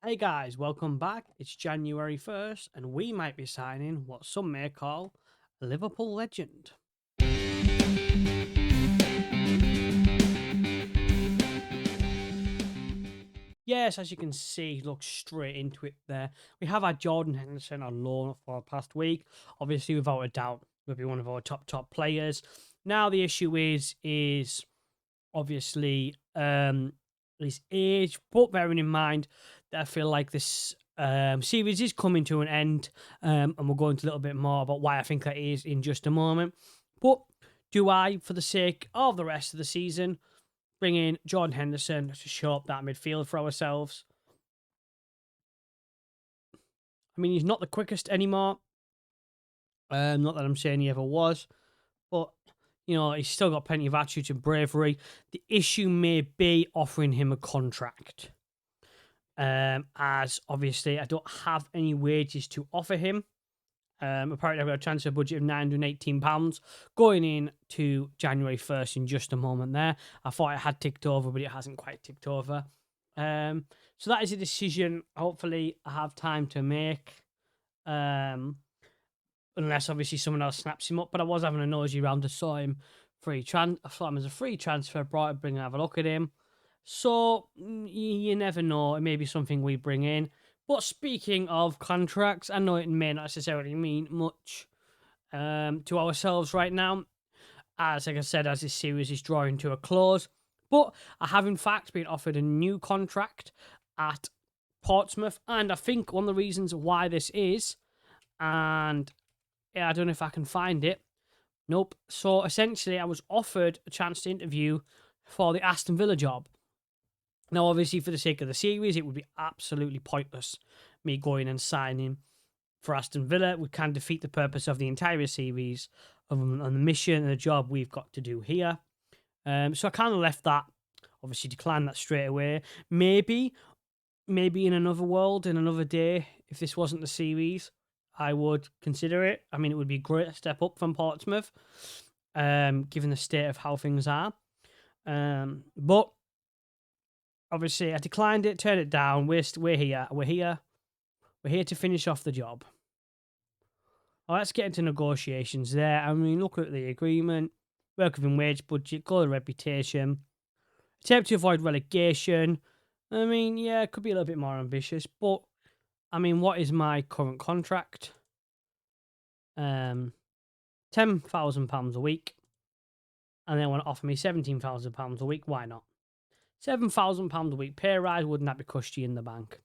Hey guys, welcome back. It's January 1st, and we might be signing what some may call a Liverpool legend. Yes, as you can see, look straight into it there. We have had Jordan Henderson on loan for the past week. Obviously, without a doubt, will be one of our top players. Now the issue is obviously his age, but bearing in mind that I feel like this series is coming to an end, and we'll go into a little bit more about why I think that is in just a moment. But do I, for the sake of the rest of the season, bring in Jordan Henderson to show up that midfield for ourselves? I mean, he's not the quickest anymore. Not that I'm saying he ever was, but he's still got plenty of attitude and bravery. The issue may be offering him a contract. As obviously I don't have any wages to offer him. Apparently I've got a transfer budget of £918 going in to January 1st in just a moment there. I thought it had ticked over, but it hasn't quite ticked over. So that is a decision hopefully I have time to make. Unless obviously someone else snaps him up. But I was having a nosy round. I saw him I saw him as a free transfer, brought him, bring and have a look at him. So you never know. It may be something we bring in. But speaking of contracts, I know it may not necessarily mean much to ourselves right now. As like I said, as this series is drawing to a close. But I have in fact been offered a new contract at Portsmouth. And I think one of the reasons why this is, and yeah, I don't know if I can find it. Nope. So essentially, I was offered a chance to interview for the Aston Villa job. Now, obviously, for the sake of the series, it would be absolutely pointless me going and signing for Aston Villa. We can defeat the purpose of the entire series on the mission and the job we've got to do here. So I kind of left that, obviously declined that straight away. Maybe in another world, in another day, if this wasn't the series, I would consider it. I mean, it would be a great step up from Portsmouth, given the state of how things are. But obviously, I declined it, turned it down. We're here. We're here to finish off the job. Well, let's get into negotiations there. I mean, look at the agreement, work within wage budget, goal and reputation, attempt to avoid relegation. I mean, yeah, it could be a little bit more ambitious, but I mean, what is my current contract? £10,000 a week, and they want to offer me £17,000 a week. Why not? £7,000 a week pay rise, wouldn't that be cushy in the bank?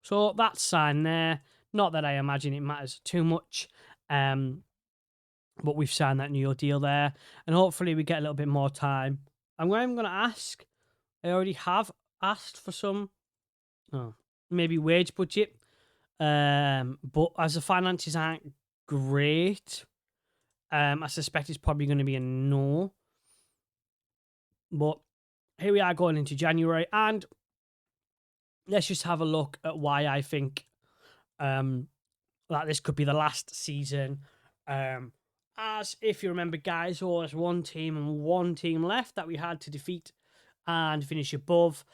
So that's signed there. Not that I imagine it matters too much, but we've signed that new deal there, and hopefully we get a little bit more time. I'm going to ask. I already have asked for some, maybe wage budget, but as the finances aren't great, I suspect it's probably going to be a no. But here we are going into January, and let's just have a look at why I think that this could be the last season. As if you remember, guys, there was one team and one team left that we had to defeat and finish above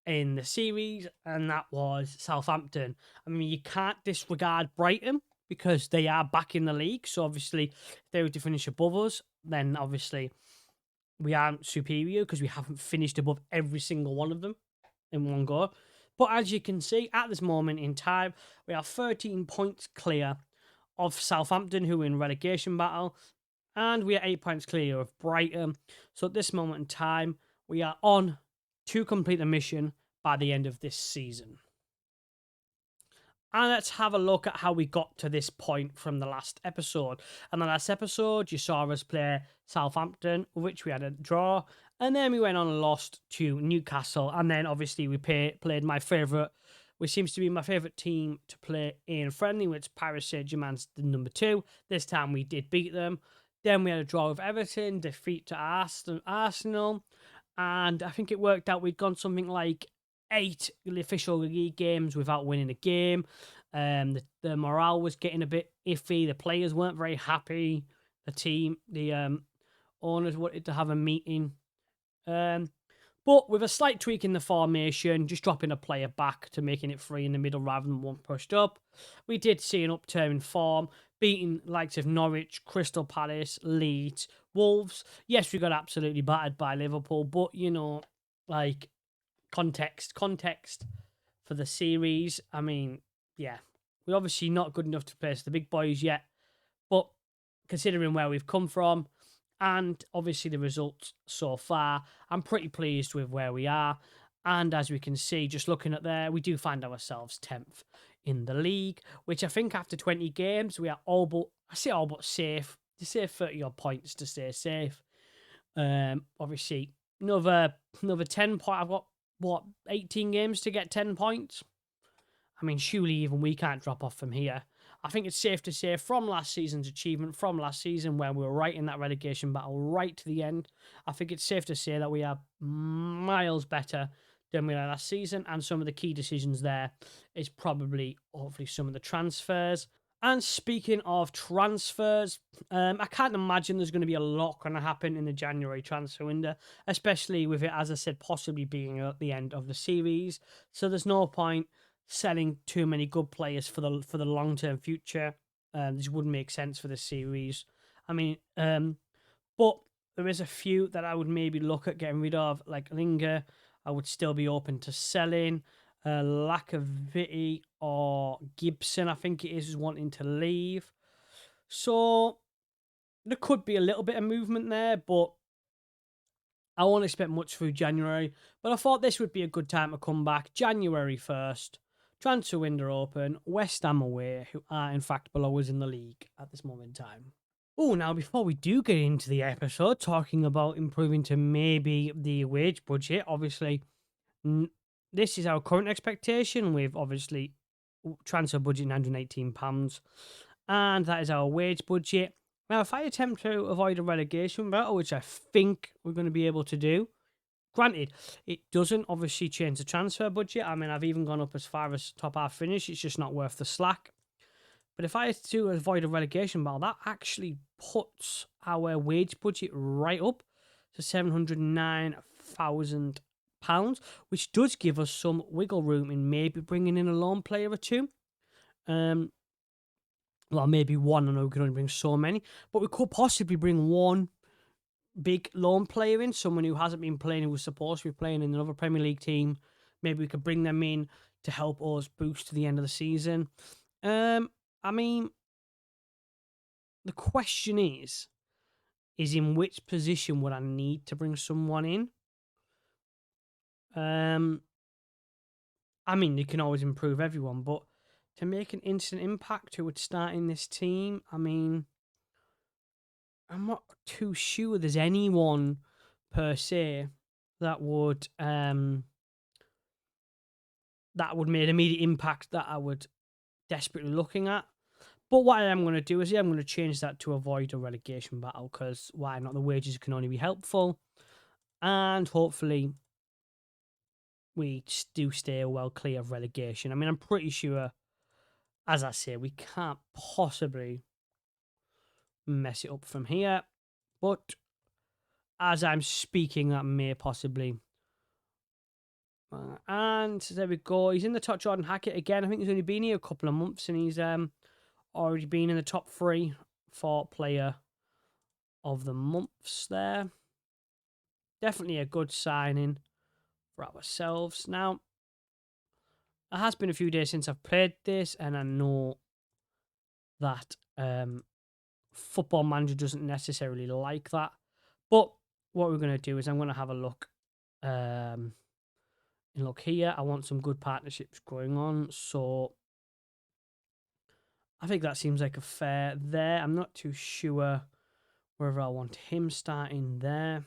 in the series, and that was Southampton. I mean, you can't disregard Brighton because they are back in the league. So obviously, if they were to finish above us, then obviously we aren't superior because we haven't finished above every single one of them in one go. But as you can see, at this moment in time, we are 13 points clear of Southampton, who are in relegation battle, and we are 8 points clear of Brighton. So at this moment in time, we are on to complete the mission by the end of this season. And let's have a look at how we got to this point from the last episode. And the last episode, you saw us play Southampton, which we had a draw. And then we went on and lost to Newcastle. And then obviously we played my favourite, which seems to be my favourite team to play in friendly, which Paris Saint-Germain's the number 2. This time we did beat them. Then we had a draw with Everton, defeat to Arsenal. And I think it worked out. We'd gone something like 8 official league games without winning a game. The morale was getting a bit iffy. The players weren't very happy. The owners wanted to have a meeting. But But with a slight tweak in the formation, just dropping a player back to making it free in the middle rather than one pushed up, we did see an upturn in form, beating likes of Norwich, Crystal Palace, Leeds, Wolves. Yes, we got absolutely battered by Liverpool, but like context for the series. I mean, yeah, we're obviously not good enough to place the big boys yet, but considering where we've come from and obviously the results so far, I'm pretty pleased with where we are. And as we can see, just looking at there, we do find ourselves 10th in the league, which I think after 20 games, we are all but safe. To save 30 odd points to stay safe. Obviously, another 10 point. I've got, 18 games to get 10 points? I mean, surely even we can't drop off from here. I think it's safe to say from last season's achievement, from last season where we were right in that relegation battle, right to the end, I think it's safe to say that we are miles better than we were last season. And some of the key decisions there is probably, hopefully, some of the transfers. And speaking of transfers, I can't imagine there's going to be a lot going to happen in the January transfer window, especially with it, as I said, possibly being at the end of the series. So there's no point selling too many good players for the long term future. This wouldn't make sense for the series. I mean, but there is a few that I would maybe look at getting rid of, like Linger. I would still be open to selling. Lacavity or Gibson, I think it is wanting to leave. So there could be a little bit of movement there, but I won't expect much through January. But I thought this would be a good time to come back. January 1st, transfer window open, West Ham away, who are in fact below us in the league at this moment in time. Oh, now before we do get into the episode, talking about improving to maybe the wage budget, obviously this is our current expectation with obviously transfer budget £918, and that is our wage budget. Now, if I attempt to avoid a relegation battle, which I think we're going to be able to do, granted, it doesn't obviously change the transfer budget. I mean, I've even gone up as far as top half finish. It's just not worth the slack. But if I had to avoid a relegation battle, that actually puts our wage budget right up to £709,000, which does give us some wiggle room in maybe bringing in a loan player or two. Well, maybe one. I know we can only bring so many, but we could possibly bring one big loan player in, someone who hasn't been playing, who was supposed to be playing in another Premier League team. Maybe we could bring them in to help us boost to the end of the season. I mean, the question is in which position would I need to bring someone in? I mean, you can always improve everyone, but to make an instant impact who would start in this team, I mean, I'm not too sure there's anyone per se that would make an immediate impact that I would desperately looking at. But what I am going to do is I'm going to change that to avoid a relegation battle, because why not? The wages can only be helpful. And hopefully we do stay well clear of relegation. I mean, I'm pretty sure, as I say, we can't possibly mess it up from here. But as I'm speaking, that may possibly. And there we go. He's in the top. Jordan Hackett again. I think he's only been here a couple of months, and he's already been in the top 3 for player of the months there. Definitely a good signing for ourselves. Now, it has been a few days since I've played this, and I know that Football Manager doesn't necessarily like that. But what we're going to do is I'm going to have a look. And look here, I want some good partnerships going on. So I think that seems like a fair there. I'm not too sure whether I want him starting there.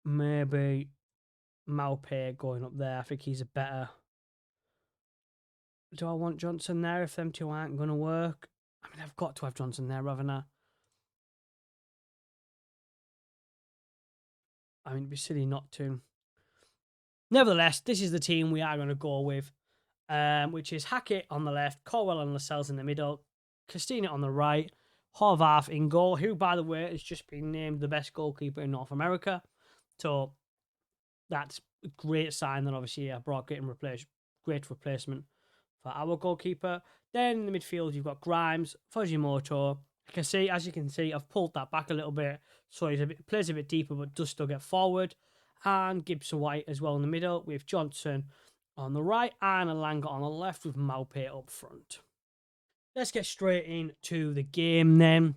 Maybe Maupay going up there. I think he's a better. Do I want Johnson there if them two aren't going to work? I mean, I've got to have Johnson there, haven't I? I mean, it'd be silly not to. Nevertheless, this is the team we are going to go with, which is Hackett on the left, Colwell and Lascelles in the middle, Castina on the right, Horvath in goal, who, by the way, has just been named the best goalkeeper in North America. So that's a great sign that obviously brought great replacement for our goalkeeper. Then in the midfield, you've got Grimes, Fujimoto. As you can see, I've pulled that back a little bit, so plays a bit deeper, but does still get forward. And Gibson White as well in the middle, with Johnson on the right and Alanga on the left, with Maupay up front. Let's get straight into the game then.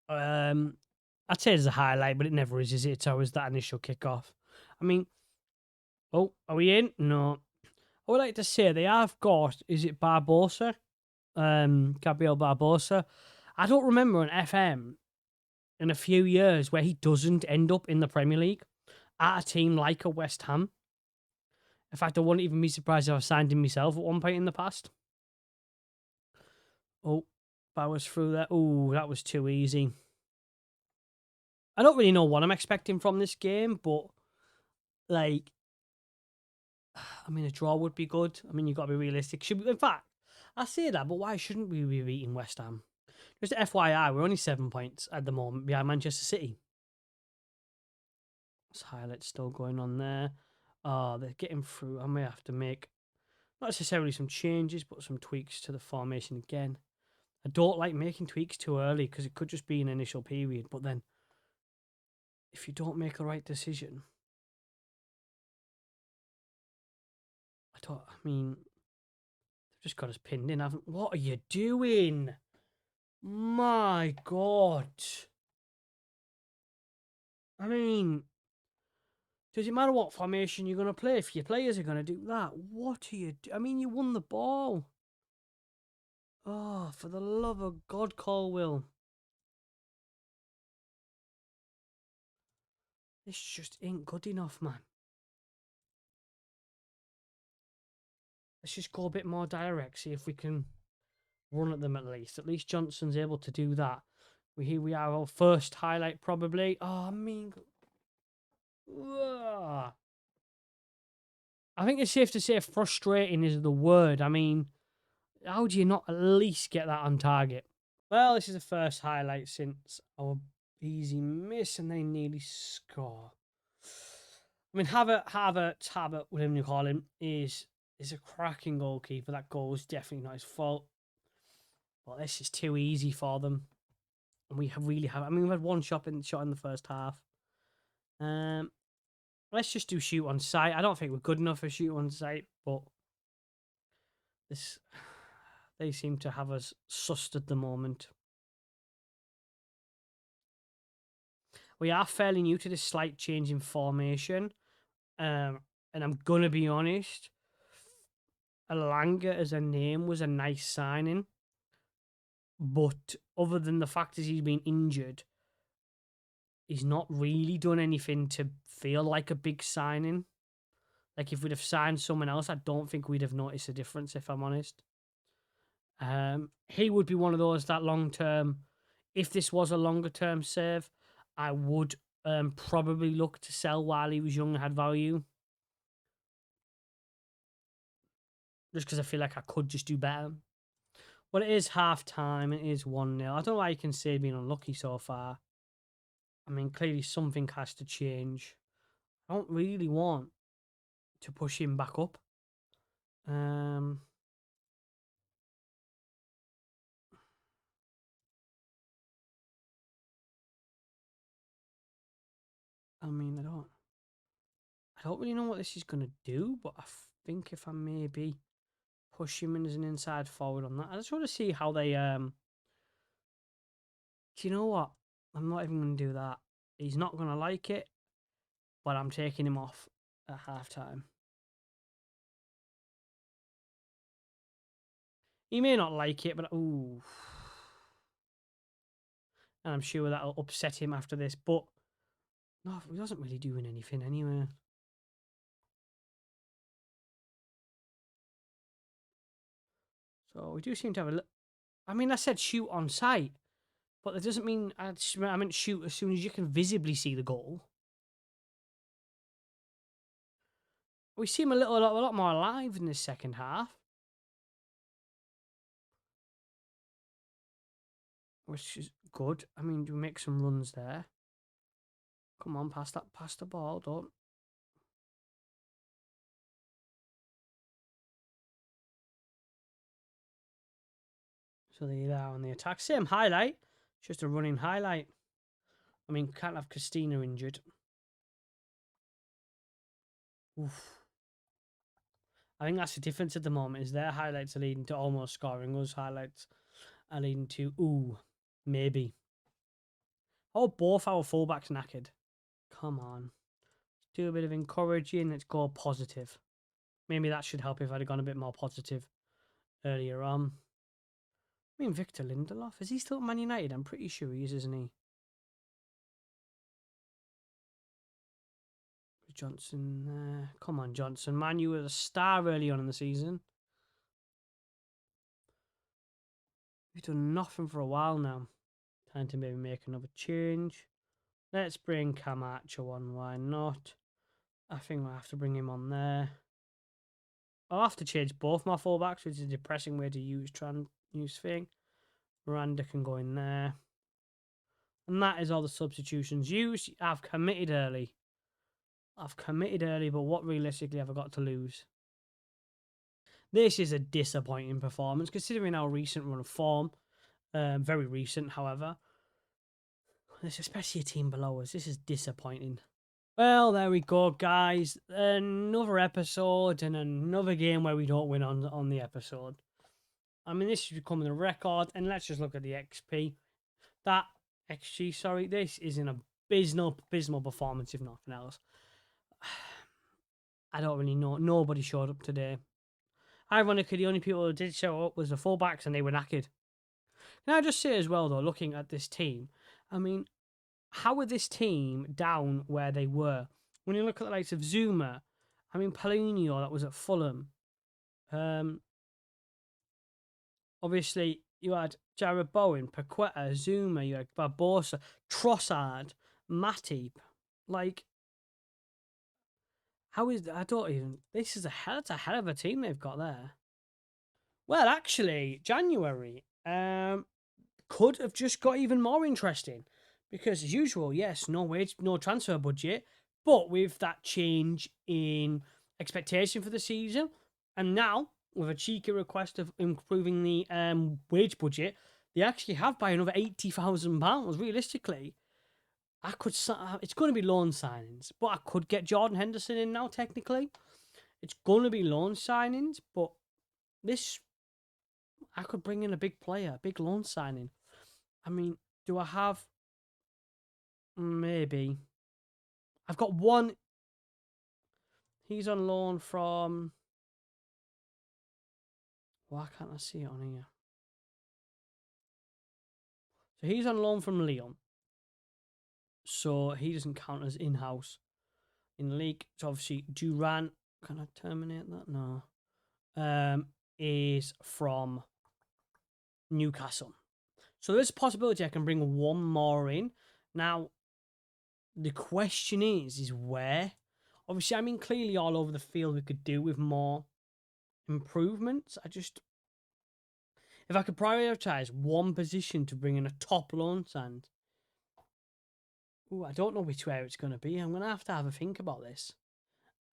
I'd say it's a highlight, but it never is it? It's always that initial kickoff. I mean, oh, are we in? No. I would like to say they have got, is it Barbosa? Gabriel Barbosa. I don't remember an FM in a few years where he doesn't end up in the Premier League at a team like a West Ham. In fact, I wouldn't even be surprised if I signed him myself at one point in the past. Oh, Bowers through there. Oh, that was too easy. I don't really know what I'm expecting from this game, but like, I mean, a draw would be good. I mean, you've got to be realistic. In fact, I say that, but why shouldn't we be beating West Ham? Just FYI, we're only 7 points at the moment behind Manchester City. This highlight's still going on there. Oh, they're getting through. I may have to make not necessarily some changes, but some tweaks to the formation again. I don't like making tweaks too early because it could just be an initial period, but then if you don't make the right decision, I mean, they've just got us pinned in, haven't? What are you doing? My God. I mean, does it matter what formation you're going to play if your players are going to do that? What are you I mean, you won the ball. Oh, for the love of God, Colwill. This just ain't good enough, man. Let's just go a bit more direct, see if we can run at them at least. At least Johnson's able to do that. Here we are, our first highlight probably. Oh, I mean... Ugh. I think it's safe to say frustrating is the word. I mean, how do you not at least get that on target? Well, this is the first highlight since our easy miss, and they nearly score. I mean, Havertz, whatever you call him, is a cracking goalkeeper. That goal was definitely not his fault. But this is too easy for them. And we really have. I mean, we've had one shot in the first half. Let's just do shoot on sight. I don't think we're good enough for shoot on sight, but they seem to have us sussed at the moment. We are fairly new to this slight change in formation. And I'm gonna be honest, Alanga as a name was a nice signing. But other than the fact that he's been injured, he's not really done anything to feel like a big signing. Like, if we'd have signed someone else, I don't think we'd have noticed a difference, if I'm honest. He would be one of those that long term, if this was a longer term save, I would probably look to sell while he was young and had value. Just because I feel like I could just do better. Well, it is half time. It is 1-0. I don't know why you can say being unlucky so far. I mean, clearly something has to change. I don't really want to push him back up. I mean, I don't really know what this is gonna do, but I think if I maybe push him in as an inside forward on that, I just want to see how they. Do you know what? I'm not even gonna do that. He's not gonna like it, but I'm taking him off at half time. He may not like it, but ooh. And I'm sure that'll upset him after this, but no, he wasn't really doing anything anyway. So we do seem to have I mean, I said shoot on sight, but that doesn't mean I meant shoot as soon as you can visibly see the goal. We seem a lot more alive in this second half, which is good. I mean, do we make some runs there? Come on, pass the ball, don't. So there you are on the attack. Same highlight, just a running highlight. I mean, can't have Christina injured. Oof. I think that's the difference at the moment, is their highlights are leading to almost scoring. Us highlights are leading to, ooh, maybe. Oh, both our fullbacks knackered. Come on. Let's do a bit of encouraging. Let's go positive. Maybe that should help if I'd have gone a bit more positive earlier on. I mean, Victor Lindelof, is he still at Man United? I'm pretty sure he is, isn't he? Johnson, come on, Johnson. Man, you were a star early on in the season. We've done nothing for a while now. Time to maybe make another change. Let's bring Camacho on, why not? I think we'll have to bring him on there. I'll have to change both my fullbacks, which is a depressing way to use thing. Miranda can go in there. And that is all the substitutions used. I've committed early, but what realistically have I got to lose? This is a disappointing performance, considering our recent run of form. Very recent, however. This, especially a team below us. This is disappointing. Well, there we go, guys. Another episode and another game where we don't win on the episode. I mean, this is becoming a record, and let's just look at the XP. That XG, sorry, this is an abysmal performance, if nothing else. I don't really know. Nobody showed up today. Ironically, the only people who did show up was the fullbacks, and they were knackered. Can I just say as well, though, looking at this team, I mean, how are this team down where they were? When you look at the likes of Zuma, I mean, Paulinho, that was at Fulham. Obviously, you had Jared Bowen, Paqueta, Zuma, you had Barbosa, Trossard, Matip. Like, how is I don't even. This is that's a hell of a team they've got there. Well, actually, January could have just got even more interesting because, as usual, yes, no transfer budget, but with that change in expectation for the season, and now with a cheeky request of improving the wage budget, they actually have by another £80,000. Realistically, I could. It's going to be loan signings, but I could get Jordan Henderson in now. Technically, it's going to be loan signings, but this I could bring in a big player, big loan signing. I mean, do I have? Maybe. I've got one. He's on loan from. Why can't I see it on here? So he's on loan from Lyon. So he doesn't count as in-house in the league. So obviously Durant. Can I terminate that? No. Is from Newcastle. So there's a possibility I can bring one more in. Now, the question is where? Obviously, I mean, clearly all over the field we could do with more improvements. If I could prioritize one position to bring in a top loan stand, I don't know which way it's going to be. I'm going to have a think about this.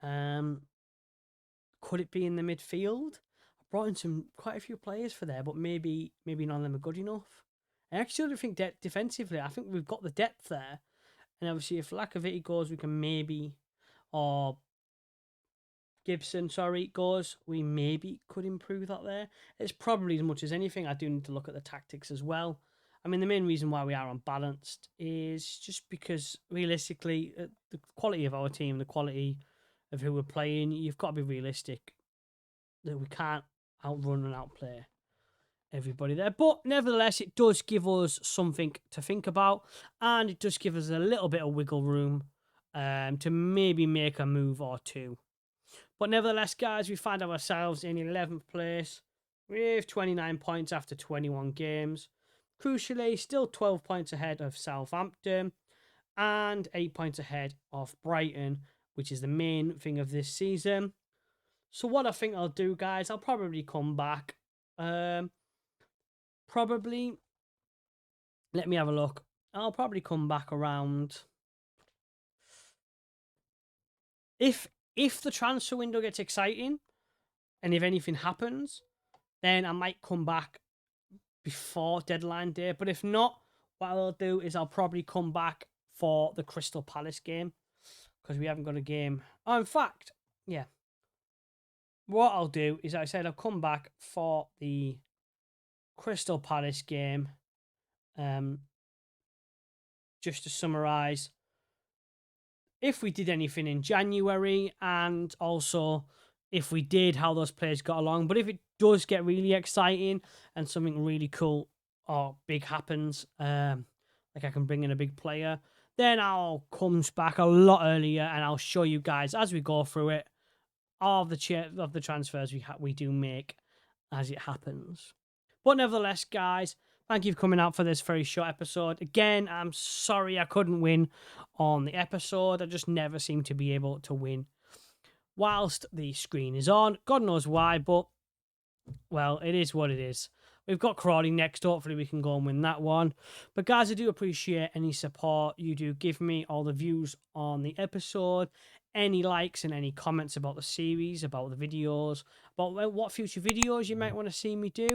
Could it be in the midfield? I brought in quite a few players for there, but maybe none of them are good enough. I actually don't think defensively. I think we've got the depth there, and obviously if Lacazette goes, we can maybe, or Gibson, goes, we maybe could improve that there. It's probably as much as anything. I do need to look at the tactics as well. I mean, the main reason why we are unbalanced is just because realistically, the quality of our team, the quality of who we're playing, you've got to be realistic that we can't outrun and outplay everybody there. But nevertheless, it does give us something to think about, and it does give us a little bit of wiggle room to maybe make a move or two. But nevertheless, guys, we find ourselves in 11th place with 29 points after 21 games. Crucially, still 12 points ahead of Southampton and 8 points ahead of Brighton, which is the main thing of this season. So what I think I'll do, guys, I'll probably come back. Probably Let me have a look. I'll probably come back around. If the transfer window gets exciting, and if anything happens, then I might come back before deadline day. But if not, what I'll do is I'll probably come back for the Crystal Palace game, because we haven't got a game. Oh, in fact, yeah. What I'll do is, I said I'll come back for the Crystal Palace game. Just to summarise, if we did anything in January, and also if we did, how those players got along. But if it does get really exciting and something really cool or big happens, like I can bring in a big player, then I'll come back a lot earlier and I'll show you guys as we go through it all of the transfers we do make as it happens. But nevertheless, guys, thank you for coming out for this very short episode. Again, I'm sorry I couldn't win on the episode. I just never seem to be able to win whilst the screen is on. God knows why, but, well, it is what it is. We've got Crawley next. Hopefully we can go and win that one. But guys, I do appreciate any support you do give me, all the views on the episode, any likes and any comments about the series, about the videos, about what future videos you might want to see me do,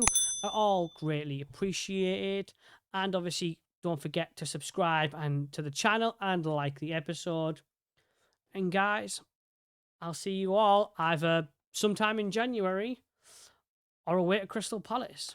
are all greatly appreciated. And obviously, don't forget to subscribe and to the channel and like the episode. And guys, I'll see you all either sometime in January or away at Crystal Palace.